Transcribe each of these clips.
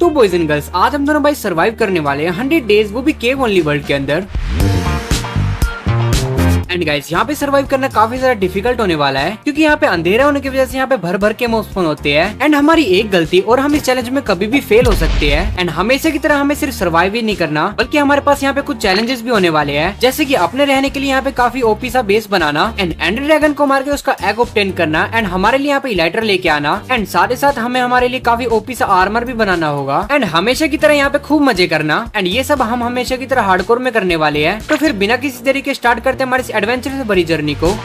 तो boys and girls, आज हम दोनों भाई सरवाइव करने वाले हैं 100 डेज, वो भी केव ओनली वर्ल्ड के अंदर। एंड गाइस, यहाँ पे सरवाइव करना काफी ज्यादा डिफिकल्ट होने वाला है, क्योंकि यहाँ पे अंधेरा होने की वजह से यहाँ पे भर भर के मॉब स्पॉन होते हैं। एंड हमारी एक गलती और हम इस चैलेंज में कभी भी फेल हो सकते हैं। एंड हमेशा की तरह हमें सिर्फ सरवाइव ही नहीं करना, बल्कि हमारे पास यहाँ पे कुछ चैलेंजेस भी होने वाले हैं, जैसे कि अपने रहने के लिए यहाँ पे काफी ओपी सा बेस बनाना, एंड एंडर ड्रैगन को मार के उसका एग ऑब्टेन करना, एंड हमारे लिए यहाँ पे इलाइटर लेके आना, एंड साथ ही साथ हमें हमारे लिए काफी ओपी सा आर्मर भी बनाना होगा, एंड हमेशा की तरह यहाँ पे खूब मजे करना। एंड ये सब हम हमेशा की तरह हार्डकोर में करने वाले हैं। तो फिर बिना किसी तरीके स्टार्ट करते हमारे इस एडवेंचर से भरी जर्नी को।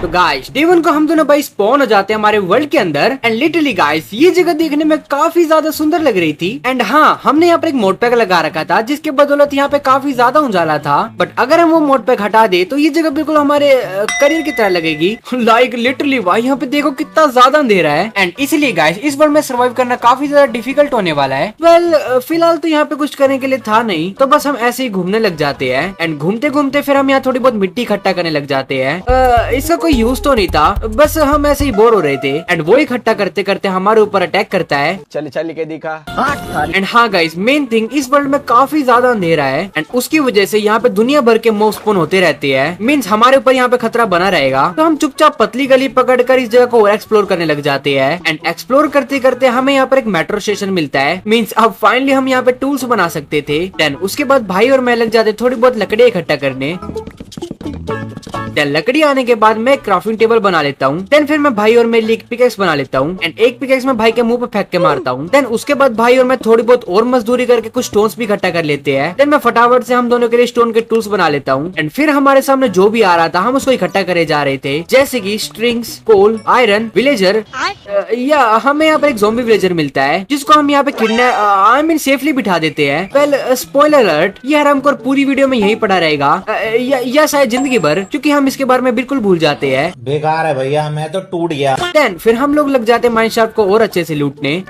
तो गाइस, डे 1 को हम दोनों भाई स्पॉन हो जाते हैं हमारे वर्ल्ड के अंदर। एंड लिटरली गाइस, ये जगह देखने में काफी ज्यादा सुंदर लग रही थी। एंड हाँ, हमने यहाँ पर एक मोड पैक लगा रखा था, जिसके बदौलत यहाँ पे काफी ज्यादा उजाला था। बट अगर हम वो मोड पैक हटा दे तो ये जगह बिल्कुल हमारे करियर की तरह लगेगी। लाइक लिटरली भाई, यहाँ पे देखो कितना ज्यादा अंधेरा है। एंड इसलिए गाइस, इस वर्ल्ड में सर्वाइव करना काफी ज्यादा डिफिकल्ट होने वाला है। वेल, फिलहाल तो यहाँ पे कुछ करने के लिए था नहीं, तो बस हम ऐसे ही घूमने लग जाते हैं। एंड घूमते घूमते फिर हम यहाँ थोड़ी बहुत मिट्टी इकट्ठा करने लग जाते हैं। इसका कोई यूज तो नहीं था, बस हम ऐसे ही बोर हो रहे थे। एंड वो इकट्ठा करते करते हमारे ऊपर अटैक करता है। चल चल के दिखा। एंड हाँ गाइस, मेन थिंग, इस वर्ल्ड में काफी ज्यादा अंधेरा है, एंड उसकी वजह से यहाँ पे दुनिया भर के मॉब स्पॉन होते रहते हैं। मीन्स हमारे ऊपर यहाँ पे खतरा बना रहेगा। तो हम चुपचाप पतली गली पकड़कर इस जगह को एक्सप्लोर करने लग जाते हैं। एंड एक्सप्लोर करते करते हमें यहाँ पर एक मेट्रो स्टेशन मिलता है। मीन्स अब फाइनली हम यहाँ पे टूल्स बना सकते थे। देन उसके बाद भाई और मैं लग जाते थोड़ी बहुत लकड़ी इकट्ठा करने। लकड़ी आने के बाद मैं क्राफ्टिंग टेबल बना लेता हूँ। देन फिर मैं भाई और मेरे लिए एक पिकेक्स बना लेता हूँ, एंड एक पिकेक्स में भाई के मुंह पे फेंक के मारता हूँ। देन उसके बाद भाई और मैं थोड़ी बहुत और मजदूरी करके कुछ स्टोन्स भी इकट्ठा कर लेते हैं। देन मैं फटाफट से हम दोनों के लिए स्टोन के टूल्स बना लेता हूँ। एंड फिर हमारे सामने जो भी आ रहा था हम उसको इकट्ठा करे जा रहे थे, जैसे की स्ट्रिंग्स, कोल, आयरन, विलेजर, या हमें यहाँ पे एक ज़ॉम्बी विलेजर मिलता है, जिसको हम यहाँ पे आई मीन सेफली बिठा देते हैं। वेल, स्पॉइलर अलर्ट, ये हमको पूरी वीडियो में यही पड़ा रहेगा, या शायद जिंदगी भर, क्योंकि हम इसके बारे में बिल्कुल भूल जाते हैं। बेकार है भैया, मैं तो टूट गया। देन फिर हम लोग लग जाते हैं माइनशाफ्ट को और अच्छे से लूटने।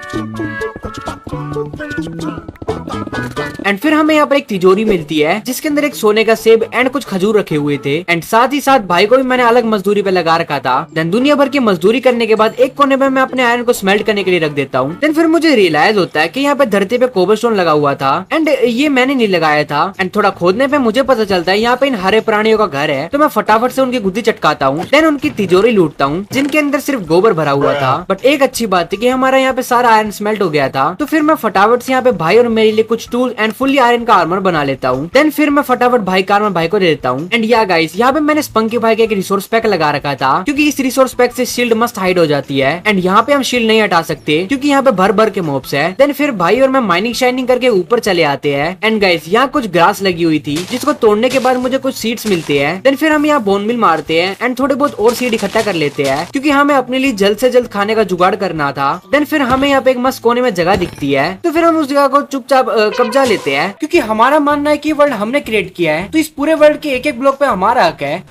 एंड फिर हमें यहाँ पर एक तिजोरी मिलती है, जिसके अंदर एक सोने का सेब एंड कुछ खजूर रखे हुए थे। एंड साथ ही साथ भाई को भी मैंने अलग मजदूरी पे लगा रखा था। देन दुनिया भर की मजदूरी करने के बाद एक कोने में मैं अपने आयरन को स्मेल्ट करने के लिए रख देता हूँ। देन फिर मुझे रियलाइज होता है कि यहाँ पे धरती पे कोबलस्टोन लगा हुआ था, एंड ये मैंने नहीं लगाया था। एंड थोड़ा खोदने पे मुझे पता चलता है यहाँ पे इन हरे प्राणियों का घर है, तो मैं फटाफट से उनकी गुद्दी चटकाता हूँ। देन उनकी तिजोरी लूटता हूँ, जिनके अंदर सिर्फ गोबर भरा हुआ था। बट एक अच्छी बात थी कि हमारा यहाँ पे सारा आयरन स्मेल्ट हो गया था। तो फिर मैं फटाफट से यहाँ पे भाई और मेरे लिए कुछ टूल एंड फुल्ली आयरन का आर्मर बना लेता हूँ। देन फिर मैं फटाफट भाई का आर्मर भाई को दे देता हूँ। एंड या गाइस, यहाँ पे मैंने स्पंकी भाई का एक रिसोर्स पैक लगा रखा था, क्योंकि इस रिसोर्स पैक से शील्ड मस्त हाइड हो जाती है। एंड यहाँ पे हम शील्ड नहीं हटा सकते, क्योंकि यहाँ पे भर भर के मॉब्स है। देन फिर भाई और मैं माइनिंग शाइनिंग करके ऊपर चले आते हैं। एंड गाइस, यहाँ कुछ ग्रास लगी हुई थी, जिसको तोड़ने के बाद मुझे कुछ सीड्स मिलते हैं। देन फिर हम यहाँ बोन मिल मारते हैं, एंड थोड़े बहुत और सीड इकट्ठा कर लेते हैं, क्योंकि हमें अपने लिए जल्द से जल्द खाने का जुगाड़ करना था। देन फिर हमें यहाँ पे एक मस्त कोने में जगह दिखती है, तो फिर हम उस जगह को चुपचाप कब्जा लेते हैं, क्योंकि हमारा मानना है कि वर्ल्ड हमने क्रिएट किया है, तो इस पूरे वर्ल्ड के एक एक ब्लॉक पे हमारा हक है।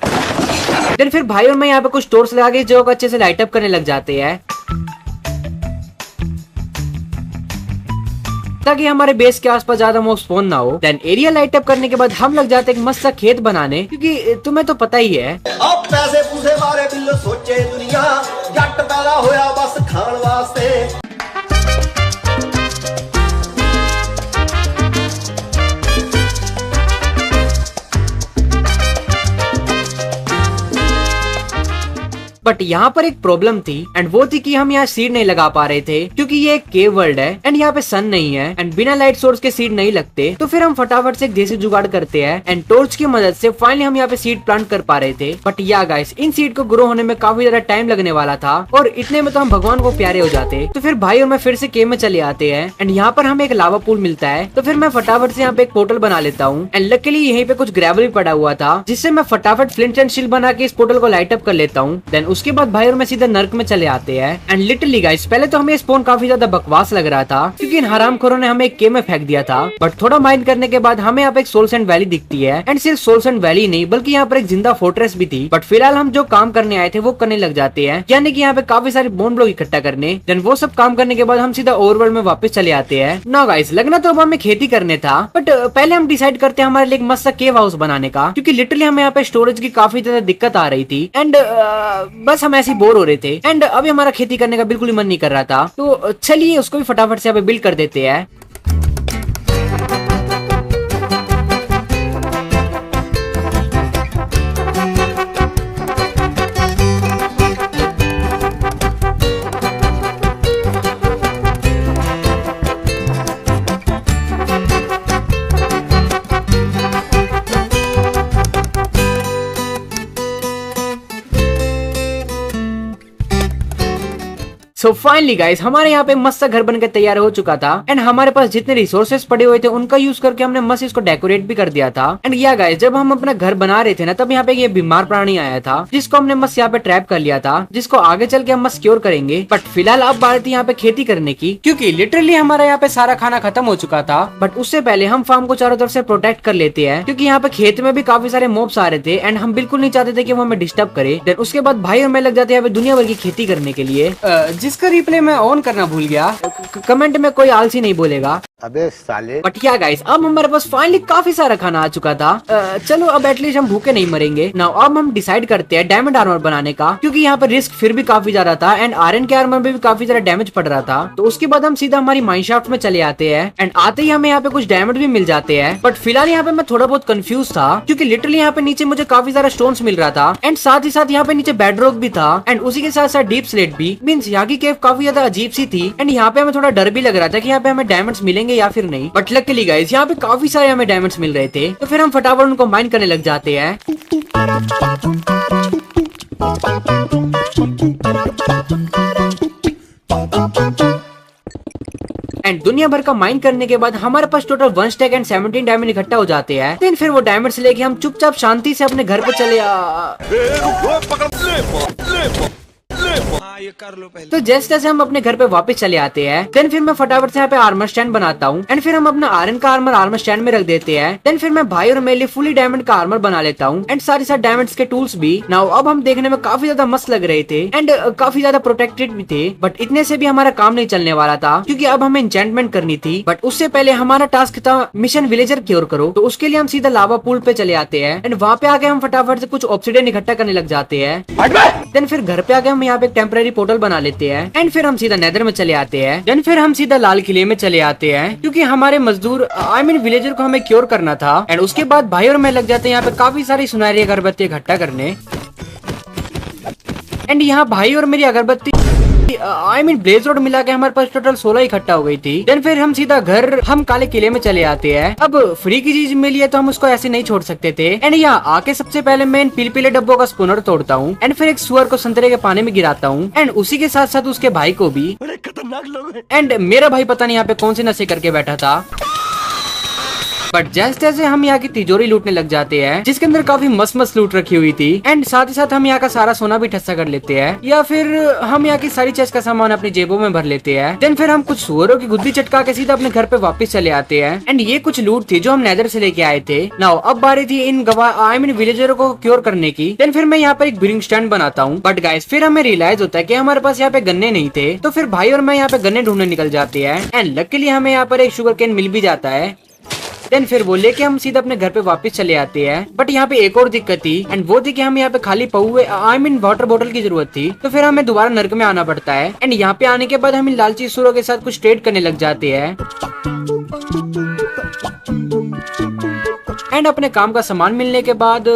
देन फिर भाई और मैं यहाँ पे कुछ टॉर्च लगा के इस जगह को अच्छे से लाइट अप करने लग जाते हैं, ताकि हमारे बेस के आसपास ज्यादा मॉब स्पॉन ना हो। देन एरिया लाइट अप करने के बाद हम लग जाते हैं एक मस्त सा खेत बनाने, क्योंकि तुम्हें तो पता ही है अब पैसे पूसे मारे बिल्लो सोचे दुनिया जट पैदा होया बस खान वास्ते। बट यहाँ पर एक प्रॉब्लम थी, एंड वो थी कि हम यहाँ सीड नहीं लगा पा रहे थे, क्योंकि ये एक केव वर्ल्ड है, एंड यहाँ पे सन नहीं है, एंड बिना लाइट सोर्स के सीड नहीं लगते। तो फिर हम फटाफट से एक देसी जुगाड़ करते हैं, एंड टॉर्च की मदद से फाइनली हम यहाँ पे सीड प्लांट कर पा रहे थे। बट या गाइस, इन सीड को ग्रो होने में काफी ज्यादा टाइम लगने वाला था, और इतने में तो हम भगवान को प्यारे हो जाते। तो फिर भाई और मैं फिर से केव में चले आते हैं, एंड यहाँ पर हमें एक लावा पूल मिलता है। तो फिर मैं फटाफट से यहाँ पे एक पोर्टल बना लेता हूँ, एंड लकीली यहीं पे कुछ ग्रेवल भी पड़ा हुआ था, जिससे मैं फटाफट फ्लिंट एंड शील्ड बना के इस पोर्टल को लाइट अप कर लेता हूँ। देन उसके बाद भाई और मैं सीधा नर्क में चले आते हैं। एंड लिटरली गाइस, पहले तो हमें स्पॉन काफी ज्यादा बकवास लग रहा था, क्योंकि इन हरामखोरों ने हमें एक केव में फेंक दिया था। बट थोड़ा माइंड करने के बाद हमें यहाँ पे एक सोल सैंड वैली दिखती है, एंड सिर्फ सोल सैंड वैली नहीं, बल्कि यहाँ पर एक जिंदा फोर्ट्रेस भी थी। बट फिलहाल हम जो काम करने आए थे वो करने लग जाते हैं, यानी कि यहाँ पे काफी सारे बोन ब्लॉक इकट्ठा करने। देन वो सब काम करने के बाद हम सीधा ओवरवर्ल्ड में वापस चले आते हैं। ना गाइस, लगना तो अब हमें खेती करने था, बट पहले हम डिसाइड करते हैं हमारे लिए एक मस्त सा केव हाउस बनाने का, क्योंकि लिटरली हमें यहाँ पे स्टोरेज की काफी ज्यादा दिक्कत आ रही थी। एंड बस हम ऐसे बोर हो रहे थे एंड अभी हमारा खेती करने का बिल्कुल ही मन नहीं कर रहा था, तो चलिए उसको भी फटाफट से यहाँ पे बिल्ड कर देते हैं। सो फाइनली गाइस हमारे यहाँ पे मस्त सा घर बनकर तैयार हो चुका था एंड हमारे पास जितने रिसोर्सेस पड़े हुए थे उनका यूज करके हमने मस्त इसको डेकोरेट भी कर दिया था। एंड या गाइस जब हम अपना घर बना रहे थे ना, तब यहाँ पे ये बीमार प्राणी आया था जिसको हमने मस्त यहाँ पे ट्रैप कर लिया था, जिसको आगे चल के हम मस्त क्योर करेंगे। बट फिलहाल अब बात थी यहाँ पे खेती करने की, क्योंकि लिटरली हमारा यहाँ पे सारा खाना खत्म हो चुका था। बट उससे पहले हम फार्म को चारों तरफ से प्रोटेक्ट कर लेते हैं, क्योंकि यहाँ पे खेत में भी काफी सारे मॉब्स आ रहे थे एंड हम बिल्कुल नहीं चाहते थे कि वो हमें डिस्टर्ब करे। देन उसके बाद भाई और मैं लग जाते हैं दुनिया भर की खेती करने के लिए, जिसका रिप्ले मैं ऑन करना भूल गया। कमेंट में कोई आलसी नहीं बोलेगा। अबे साले। बट क्या गाइस अब हमारे पास फाइनली काफी सारा खाना आ चुका था। चलो अब एटलीस्ट हम भूखे नहीं मरेंगे। नाउ अब हम डिसाइड करते हैं डायमंड आर्मर बनाने का, क्योंकि यहाँ पे रिस्क फिर भी काफी ज्यादा था एंड आयरन के आर्मर में भी काफी ज्यादा डैमेज पड़ रहा था। तो उसके बाद हम सीधा हमारी माइनशाफ्ट में चले आते हैं एंड आते ही हमें यहाँ पे कुछ डायमंड भी मिल जाते हैं। बट फिलहाल यहाँ पे मैं थोड़ा बहुत कंफ्यूज था, क्योंकि लिटरली यहाँ पे नीचे मुझे काफी सारा स्टोन्स मिल रहा था एंड साथ ही साथ यहाँ पे नीचे बेडरॉक भी था एंड उसी के साथ साथ डीप स्लेट भी। मीन्स यहाँ की केव काफी ज्यादा अजीब सी थी एंड यहाँ पे हमें थोड़ा डर भी लग रहा था कि यहाँ पे हमें डायमंड्स मिलेंगे या फिर नहीं। बट लकीली गाइस यहाँ पे काफी सारे हमें डायमंड्स मिल रहे थे, तो फिर हम फटाफट उनको माइन करने लग जाते हैं। एंड दुनिया भर का माइन करने के बाद हमारे पास टोटल 1 स्टैक एंड 17 डायमंड इकट्ठा हो जाते हैं। देन फिर वो डायमंड्स लेके हम चुपचाप शांति से अपने घर पे चले ये कर लो पहले। तो जैसे जैसे हम अपने घर पे वापस चले आते हैं, देन फिर मैं फटाफट से यहाँ पे आर्मर स्टैंड बनाता हूँ एंड फिर हम अपना आयरन का आर्मर स्टैंड में रख देते हैं। देन फिर मैं भाई और मेरे लिए फुली डायमंड का आर्मर बना लेता हूँ एंड साथ ही साथ डायमंड्स के टूल्स भी। नाउ अब हम देखने में काफी ज्यादा मस्त लग रहे थे एंड काफी ज्यादा प्रोटेक्टेड भी थे। बट इतने से भी हमारा काम नहीं चलने वाला था, क्योंकि अब हमें एन्चेंटमेंट करनी थी। बट उससे पहले हमारा टास्क था मिशन विलेजर क्योर करो। तो उसके लिए हम सीधा लावा पूल पे चले आते हैं एंड वहाँ पे आके हम फटाफट से कुछ ऑब्सिडियन इकट्ठा करने लग जाते हैं। देन फिर घर पे आके हम यहाँ पे एक टेम्पररी पोर्टल बना लेते हैं एंड फिर हम सीधा नेदर में चले आते हैं। देन फिर हम सीधा लाल किले में चले आते हैं, क्योंकि हमारे मजदूर विलेजर को हमें क्योर करना था। एंड उसके बाद भाई और मैं लग जाते हैं यहाँ पे काफी सारी सुनहरी अगरबत्ती इकट्ठा करने। एंड यहाँ भाई और मेरी अगरबत्ती ब्लेज रोड मिला के हमारे पास टोटल 16 इकट्ठा हो गई थी। देन फिर हम सीधा घर हम काले किले में चले आते हैं। अब फ्री की चीज मिली है तो हम उसको ऐसे नहीं छोड़ सकते थे। एंड यहाँ आके सबसे पहले मैं इन पीले डब्बों का स्पूनर तोड़ता हूँ एंड फिर एक सुअर को संतरे के पानी में गिराता हूँ एंड उसी के साथ साथ उसके भाई को भी। बड़े खतरनाक लोग हैं। एंड मेरा भाई पता नहीं यहाँ पे कौन से नशे करके बैठा था। बट जैसे जैसे हम यहाँ की तिजोरी लूटने लग जाते हैं, जिसके अंदर काफी मस्त मस्त लूट रखी हुई थी एंड साथ ही साथ हम यहाँ का सारा सोना भी ठस्सा कर लेते हैं, या फिर हम यहाँ की सारी चेस्ट का सामान अपनी जेबों में भर लेते हैं। देन फिर हम कुछ सुअरों की गुद्दी चटका के सीधा अपने घर पे वापस चले आते हैं। एंड ये कुछ लूट थी जो हम नेदर से लेके आए थे। नाउ अब बारी थी इन विलेजरों को क्योर करने की। देन फिर मैं यहाँ पर एक ब्रिंग स्टैंड बनाता हूँ। बट गाइस फिर हमें रियलाइज होता है कि हमारे पास यहाँ पे गन्ने नहीं थे, तो फिर भाई और मैं यहाँ पे गन्ने ढूंढने निकल जाते हैं एंड लकीली हमें यहाँ पर एक शुगर केन मिल भी जाता है। देन फिर वो लेके हम सीधा अपने घर पे वापस चले आते हैं। बट यहाँ पे एक और दिक्कत थी एंड वो थी कि हम यहाँ पे खाली पहुए वाटर बोतल की जरूरत थी, तो फिर हमें दोबारा नर्क में आना पड़ता है। एंड यहाँ पे आने के बाद हम इन लालची असुरों के साथ कुछ ट्रेड करने लग जाते हैं एंड अपने काम का सामान मिलने के बाद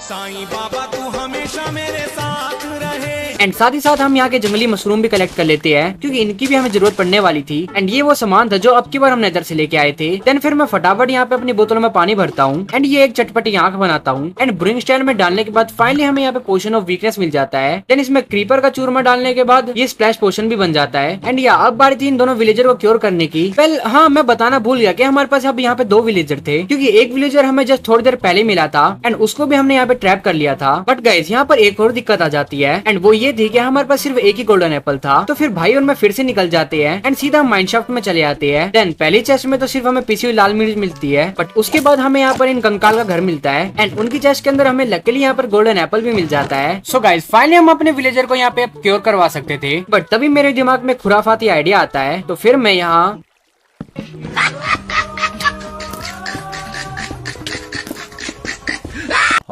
साईं बाबा तू हमेशा मेरे साथ रहे। एंड साथ ही साथ हम यहाँ के जंगली मशरूम भी कलेक्ट कर लेते हैं, क्योंकि इनकी भी हमें जरूरत पड़ने वाली थी। एंड ये वो सामान था जो अब की बार हम नेदर से लेके आए थे। देन फिर मैं फटाफट यहाँ पे अपनी बोतलों में पानी भरता हूँ एंड ये एक चटपटी आंख बनाता हूँ एंड ब्रिंग स्टैंड में डालने के बाद फाइनली हमें यहाँ पे पोशन ऑफ वीकनेस मिल जाता है। देन इसमें क्रीपर का चूरमा डालने के बाद ये स्प्लैश पोशन भी बन जाता है। एंड यहाँ अब बारी थी इन दोनों विलेजर को क्योर करने की। वेल हाँ, मैं बताना भूल गया कि हमारे पास अब यहाँ पे 2 विलेजर थे, क्योंकि एक विलेजर हमें जस्ट थोड़ी देर पहले मिला था एंड उसको भी हमने यहाँ पे ट्रैप कर लिया था। बट गाइस यहाँ पर एक और दिक्कत आ जाती है एंड वो ये थी कि हमारे पास सिर्फ एक ही गोल्डन एप्पल था। तो फिर भाई और मैं फिर से निकल जाते हैं एंड सीधा माइनशाफ्ट में चले आते हैं। देन पहली चेस्ट में तो सिर्फ हमें पिसी हुई लाल मिर्च मिलती है, बट उसके बाद हमें यहाँ पर इन कंकाल का घर मिलता है एंड उनकी चेस्ट के अंदर हमें लकीली यहाँ पर गोल्डन एप्पल भी मिल जाता है। सो गाइस फाइनली हम अपने विलेजर को यहाँ पे क्योर करवा सकते थे, बट तभी मेरे दिमाग में खुराफाती आइडिया आता है। तो फिर मैं यहाँ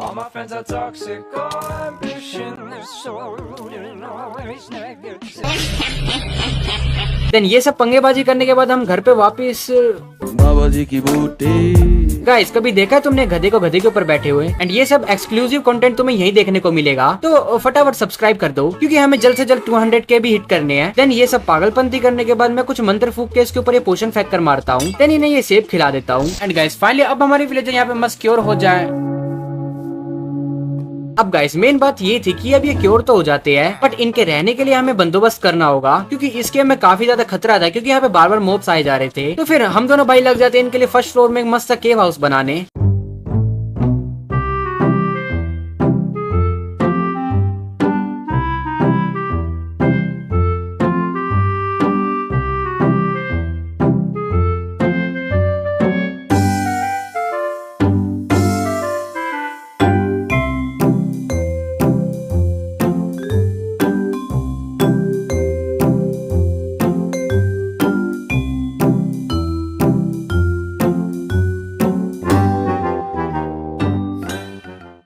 All my friends are toxic, all ambition is so rude and always negative. Then ये सब पंगेबाजी करने के बाद हम घर पे वापस बाबा जी की बूटी। गाइस, कभी देखा है तुमने गधे को गधे के ऊपर बैठे हुए? एंड ये सब एक्सक्लूसिव कंटेंट तुम्हें यही देखने को मिलेगा, तो फटाफट सब्सक्राइब कर दो क्योंकि हमें जल्द से जल्द 200K भी हिट करने हैं। देन ये सब पागलपंती करने के बाद मैं कुछ मंत्र फूक के इसके ऊपर ये पोशन फेंक कर मारता हूँ। देन इन्हें ये सेब खिला देता हूँ। एंड गाइस फाइनली अब हमारे विलेजर यहाँ पे मस्त क्योर हो जाए। अब गाइस मेन बात ये थी कि अब ये क्योर तो हो जाते हैं, बट इनके रहने के लिए हमें बंदोबस्त करना होगा क्योंकि इसके हमें काफी ज्यादा खतरा था क्योंकि यहाँ पे बार बार मॉब्स आए जा रहे थे। तो फिर हम दोनों भाई लग जाते हैं इनके लिए फर्स्ट फ्लोर में एक मस्त सा केव हाउस बनाने।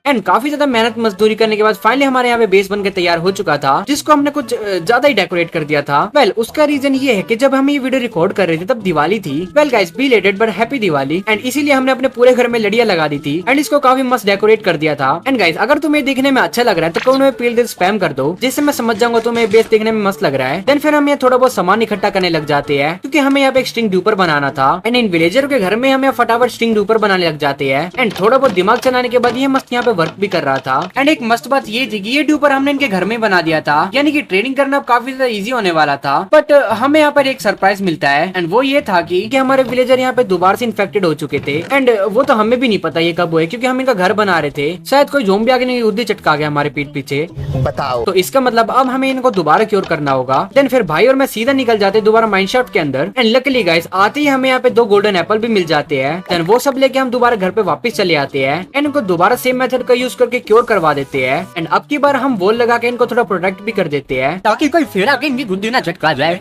एंड काफी ज्यादा मेहनत मजदूरी करने के बाद फाइनली हमारे यहाँ पे बेस बनकर तैयार हो चुका था, जिसको हमने कुछ ज्यादा ही डेकोरेट कर दिया था। वेल उसका रीजन ये है कि जब हम ये वीडियो रिकॉर्ड कर रहे थे तब दिवाली थी। Well guys belated but happy Diwali. And इसीलिए हमने अपने पूरे घर में लड़ियां लगा दी थी एंड इसको काफी मस्त डेकोरेट कर दिया था। एंड गाइस अगर तुम्हें देखने में अच्छा लग रहा है तो कमेंट में प्लीज स्पैम कर दो, जिससे मैं समझ जाऊंगा तुम्हें बेस देखने में मस्त लग रहा है। देन फिर हम यहाँ थोड़ा बहुत सामान इकट्ठा करने लग जाते हैं क्योंकि हमें यहाँ पे एक स्ट्रिंग ड्यूपर बनाना था। एंड इन विलेजर के घर में हमें फटाफट स्ट्रिंग ड्यूपर बनाने लग जाते हैं। एंड थोड़ा बहुत दिमाग चलाने के बाद ये मस्त यहाँ पे वर्क भी कर रहा था। एंड एक मस्त बात ये थी कि ये ड्यूपर हमने इनके घर में बना दिया था, यानी कि ट्रेडिंग करना काफी ज्यादा इजी होने वाला था। बट हमें यहाँ पर एक सरप्राइज मिलता है एंड वो ये था कि हमारे विलेजर यहाँ पे दोबारा से इन्फेक्टेड हो चुके थे। एंड वो तो हमें भी नहीं पता ये कब हुए क्योंकि हम इनका घर बना रहे थे। शायद कोई ज़ोंबी आके नहीं उद्दी चटका गया हमारे पीठ पीछे। बताओ। तो इसका मतलब अब हमें इनको दोबारा क्योर करना होगा। देन फिर भाई और मैं सीधा निकल जाते दोबारा माइनशाफ्ट के अंदर। एंड लकीली गाइस आते ही हमें यहाँ पे 2 गोल्डन एप्पल भी मिल जाते हैं। देन वो सब लेके हम दोबारा घर पे वापस चले आते हैं एंड इनको दोबारा सेम मेथड का यूज करके क्योर करवा देते हैं। एंड अब की बार हम वॉल लगा के इनको थोड़ा प्रोटेक्ट भी कर देते हैं ताकि कोई फिर आके इनकी गुद्दी ना झटका जाए।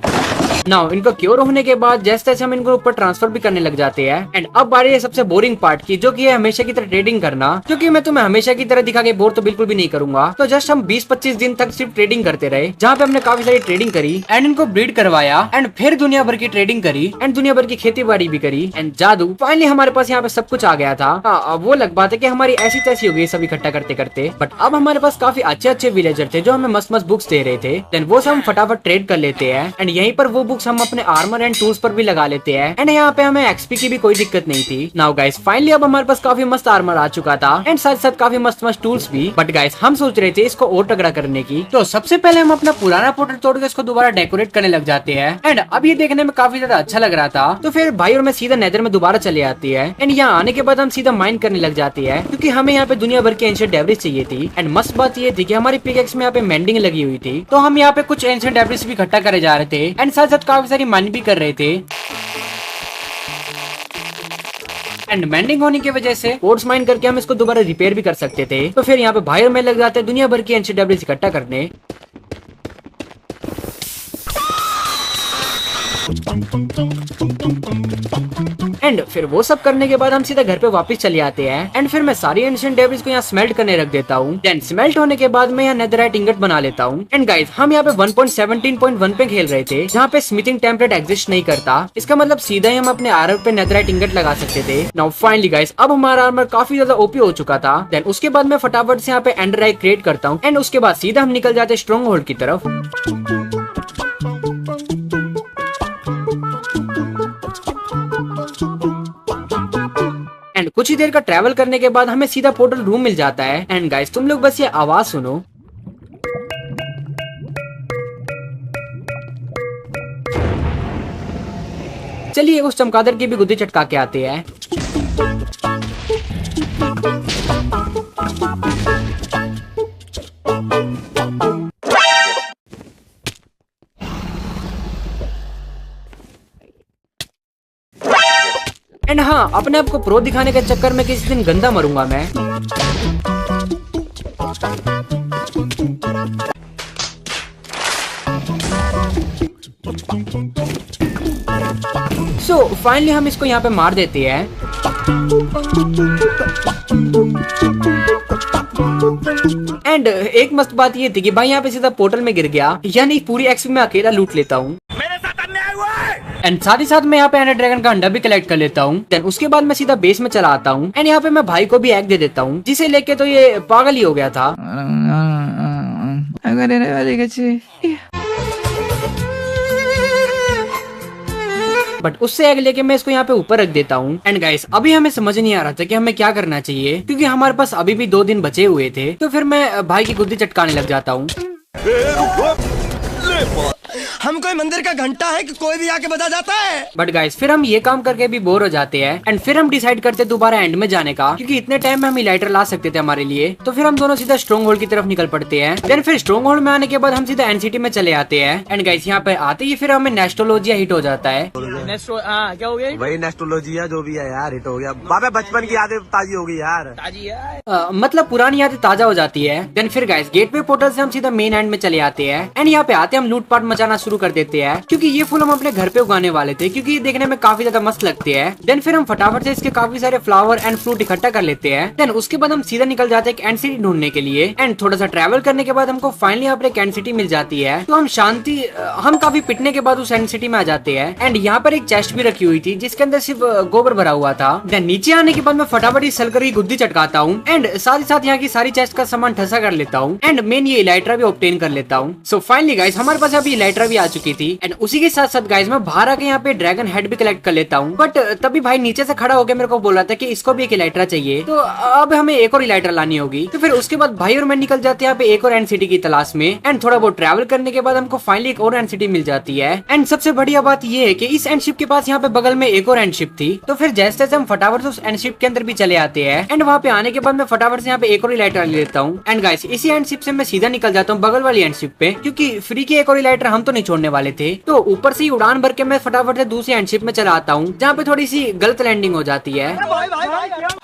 नाउ इनको क्योर होने के बाद जैसे तैसे हम इनको ऊपर ट्रांसफर भी करने लग जाते हैं। एंड अब बारी है सबसे बोरिंग पार्ट की, जो कि है हमेशा की तरह ट्रेडिंग करना। क्योंकि मैं तुम्हें हमेशा की तरह दिखा के बोर तो बिल्कुल भी नहीं करूंगा। तो जस्ट हम 20-25 दिन तक सिर्फ ट्रेडिंग करते रहे, जहाँ पे हमने काफी सारी ट्रेडिंग करी एंड इनको ब्रीड करवाया एंड फिर दुनिया भर की ट्रेडिंग करी एंड दुनिया भर की खेती बाड़ी भी करी एंड जादू फाइनली हमारे पास यहाँ पे सब कुछ आ गया था। हाँ वो लग बात है कि हमारी ऐसी तैसी हो गई सब इकट्ठा करते करते। बट अब हमारे पास काफी अच्छे अच्छे विलेजर थे जो हमें मस्त मस्त बुक्स दे रहे थे। देन वो सब हम फटाफट ट्रेड कर लेते हैं एंड यहीं पर वो बुक्स हम अपने आर्मर एंड टूल्स पर भी लगा लेते हैं। एंड यहाँ पे हमें एक्सपी की भी कोई दिक्कत नहीं थी। नाउ गाइस फाइनली अब हमारे पास काफी मस्त आर्मर आ चुका था एंड साथ साथ काफी मस्त मस्त टूल्स भी। बट गाइस हम सोच रहे थे इसको और तगड़ा करने की। तो सबसे पहले हम अपना पुराना पोर्टल तोड़ के इसको दोबारा डेकोरेट करने लग जाते हैं। एंड अब ये देखने में काफी ज्यादा अच्छा लग रहा था। तो फिर भाई और मैं सीधा नेदर में दोबारा चले आती है। एंड यहाँ आने के बाद हम सीधा माइन करने लग जाते हैं क्योंकि हमें यहाँ पे दुनिया भर की एंशिएंट डेब्रिस चाहिए थी। एंड मस्त बात ये थी कि हमारी पिकेक्स में यहाँ पे मेंडिंग लगी हुई थी, तो हम यहाँ पे कुछ एंशिएंट डेब्रिस भी इकट्ठा करे जा रहे थे एंड साथ साथ काफी सारी माइन भी कर रहे थे। एंड मेंडिंग होने की वजह से कोर्स माइन करके हम इसको दोबारा रिपेयर भी कर सकते थे। तो फिर यहाँ पे भाई और मैं लग जाते हैं दुनिया भर की एंशिएंट डेब्रिस इकट्ठा करने। एंड फिर वो सब करने के बाद हम सीधा घर पे वापस चले आते हैं। एंड फिर मैं सारी एंशिएंट डेब्रिस को यहाँ स्मेल्ट करने रख देता हूँ। देन स्मेल्ट होने के बाद मैं यहाँ नेदरराइट इंगट बना लेता हूँ। एंड गाइस हम यहाँ पे 1.17.1 पे खेल रहे थे, जहाँ पे स्मिथिंग टेम्पलेट एग्जिस्ट नहीं करता। इसका मतलब सीधा ही हम अपने आर्मर पे नेदरराइट इंगट लगा सकते थे। नाउ फाइनली गाइस अब हमारा आर्मर काफी ज्यादा ओपी हो चुका था। देन उसके बाद मैं फटाफट से यहाँ पे एंडरराइट क्रिएट करता हूँ एंड उसके बाद सीधा हम निकल जाते स्ट्रॉन्ग होल्ड की तरफ। एंड कुछ ही देर का ट्रैवल करने के बाद हमें सीधा पोर्टल रूम मिल जाता है। एंड गाइस तुम लोग बस ये आवाज सुनो। चलिए उस चमगादड़ की भी गुद्दी चटका के आते हैं। एंड हाँ अपने आप को प्रो दिखाने के चक्कर में किसी दिन गंदा मरूंगा मैं। सो फाइनली हम इसको यहाँ पे मार देते हैं। एंड एक मस्त बात ये थी कि भाई यहाँ पे सीधा पोर्टल में गिर गया, यानी पूरी एक्सपी में अकेला लूट लेता हूँ। एंड साथ ही साथ मैं यहाँ पे एंडर ड्रैगन का अंडा भी कलेक्ट कर लेता हूँ। देन उसके बाद मैं सीधा बेस में चला आता हूँ एंड यहाँ पे मैं भाई को भी एग दे देता हूँ, जिसे लेके तो ये पागल ही हो गया था। बट उससे एग लेके मैं इसको यहाँ पे ऊपर रख देता हूँ। एंड गाइस अभी हमें समझ नहीं आ रहा था कि हमें क्या करना चाहिए, क्योंकि हमारे पास अभी भी 2 दिन बचे हुए थे। तो फिर मैं भाई की गुद्दी चटकाने लग जाता हूँ। हम कोई मंदिर का घंटा है कि कोई भी आके बजा जाता है। बट गाइस फिर हम ये काम करके भी बोर हो जाते हैं एंड फिर हम डिसाइड करते दोबारा एंड में जाने का, क्योंकि इतने टाइम में हम इलाइटर ला सकते थे हमारे लिए। तो फिर हम दोनों सीधा स्ट्रॉन्ग होल्ड की तरफ निकल पड़ते हैं। देन फिर स्ट्रॉन्ग होल्ड में आने के बाद हम सीधा एनसीटी में चले आते हैं। एंड गाइस यहाँ पे आते ही फिर हमें नेस्टोलॉजिया हिट हो जाता है। क्या हो गया? वही नेस्टोलॉजिया जो भी है यार, हिट हो गया। बाबा बचपन की यादें ताजी हो गई यार। मतलब पुरानी यादें ताजा हो जाती है। देन फिर गाइस गेटवे पोर्टल से हम सीधा मेन एंड में चले आते हैं एंड यहाँ पे आते हम लूटपाट मचाना शुरू कर देते हैं, क्योंकि ये फूल हम अपने घर पे उगाने वाले थे, क्योंकि ये देखने में काफी ज्यादा मस्त लगते हैं। देन फिर हम फटाफट से इसके काफी सारे फ्लावर एंड फ्रूट इकट्ठा कर लेते हैं। देन उसके बाद हम सीधा निकल जाते हैं एक एंड सिटी ढूंढने के लिए। एंड थोड़ा सा ट्रैवल करने के बाद हमको फाइनली यहाँ पे एक एंड सिटी मिल जाती है। तो हम काफी पिटने के बाद उस एंड सिटी में आ जाते हैं। एंड यहाँ पर एक चेस्ट भी रखी हुई थी जिसके अंदर सिर्फ गोबर भरा हुआ था। देन नीचे आने के बाद मैं फटाफट इस सलकर की गुद्दी चटकाता हूँ एंड साथ ही साथ यहाँ की सारी चेस्ट का सामान ठसा कर लेता हूँ एंड मेन ये इलाइट्रा भी ऑब्टेन कर लेता हूँ। सो फाइनली गाइस हमारे पास अभी इलाइट्रा भी आ चुकी थी एंड उसी के साथ साथ गाइस मैं बाहर आके यहाँ पे ड्रैगन हेड भी कलेक्ट कर लेता हूँ। बट तभी भाई नीचे से खड़ा होकर मेरे को बोला था कि इसको भी एक इलाइट्रा चाहिए, तो अब हमें एक और इलाइट्रा लानी होगी। तो फिर उसके बाद भाई और मैं निकल जाते हैं यहाँ पे एक और एंड सिटी की तलाश में। एंड थोड़ा बहुत ट्रैवल करने के बाद हमको फाइनली एक और एंड सिटी मिल जाती है। एंड सबसे बढ़िया बात ये है कि इस एंड शिप के पास यहाँ पे बगल में एक और एंड शिप थी। तो फिर जैसे जैसे हम फटाफट से उस एंड शिप के अंदर भी चले आते हैं एंड वहाँ पे आने के बाद मैं फटाफट से यहाँ पे एक और इलाइट्रा ले लेता हूँ। एंड गाइस इसी एंड शिप से मैं सीधा निकल जाता हूँ बगल वाली एंड शिप पे, क्योंकि फ्री की एक और इलाइट्रा हम तो नहीं छोड़ने वाले थे। तो ऊपर से ही उड़ान भर के मैं फटाफट से दूसरी एंड शिप में चला आता हूँ, जहाँ पे थोड़ी सी गलत लैंडिंग हो जाती है।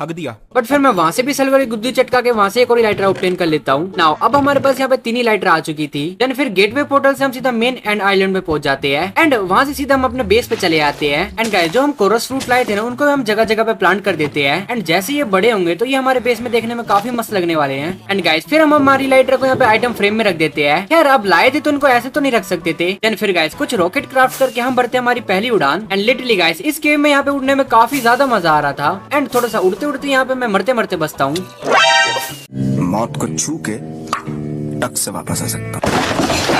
हक दिया। बट फिर मैं वहाँ से भी सलवर गुद्दी चटका के वहाँ से एक और इलाइट्रा ऑब्टेन कर लेता हूँ। नाउ अब हमारे पास यहाँ पे 3 इलाइट्रा आ चुकी थी। देन फिर गेटवे पोर्टल से हम सीधा मेन एंड आइलैंड में पहुंच जाते हैं एंड वहाँ से सीधा हम अपने बेस पे चले आते हैं। एंड गाइस जो हम कोरस फ्रूट लाए थे ना, उनको हम जगह जगह पे प्लांट कर देते हैं एंड जैसे ये बड़े होंगे तो ये हमारे बेस में देखने में काफी मस्त लगने वाले हैं। एंड गाइस फिर हम हमारी इलाइट्रा को यहाँ पे आइटम फ्रेम में रख देते हैं। यार अब लाए थे तो उनको ऐसे तो नहीं रख सकते थे। देन फिर गाइस कुछ रॉकेट क्राफ्ट करके हम भरते हमारी पहली उड़ान। एंड लिटरली गाइस इस गेम में यहाँ पे उड़ने में काफी ज्यादा मजा आ रहा था एंड थोड़ा सा उड़ते उड़ते यहाँ पे मैं मरते मरते बचता हूँ। मौत को छू के टक से वापस आ सकता हूँ।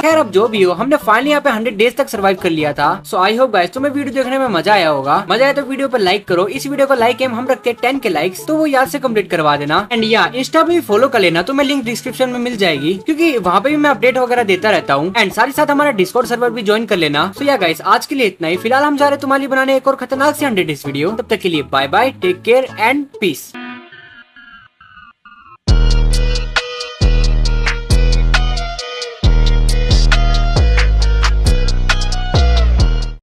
खैर अब जो भी हो, हमने फाइनली यहाँ पे 100 डेज तक सरवाइव कर लिया था। सो आई होप गाइस तुम्हें वीडियो देखने में मजा आया होगा। मजा आया तो वीडियो पर लाइक करो। इस वीडियो को लाइक एम हम रखते हैं 10 के लाइक्स, तो वो याद से कंप्लीट करवा देना। एंड या इंस्टा पे भी फॉलो कर लेना, तो मैं लिंक डिस्क्रिप्शन में मिल जाएगी, क्योंकि वहाँ पे भी मैं अपडेट वगैरह देता रहता हूँ। एंड साथ ही साथ हमारा डिस्कॉर्ड सर्वर भी ज्वाइन कर लेना। सो या गाइस आज के लिए इतना ही। फिलहाल हम जा रहे तुम्हारे बनाने एक और खतरनाक से 100 डेज वीडियो। तब तक के लिए bye bye, take care and piece.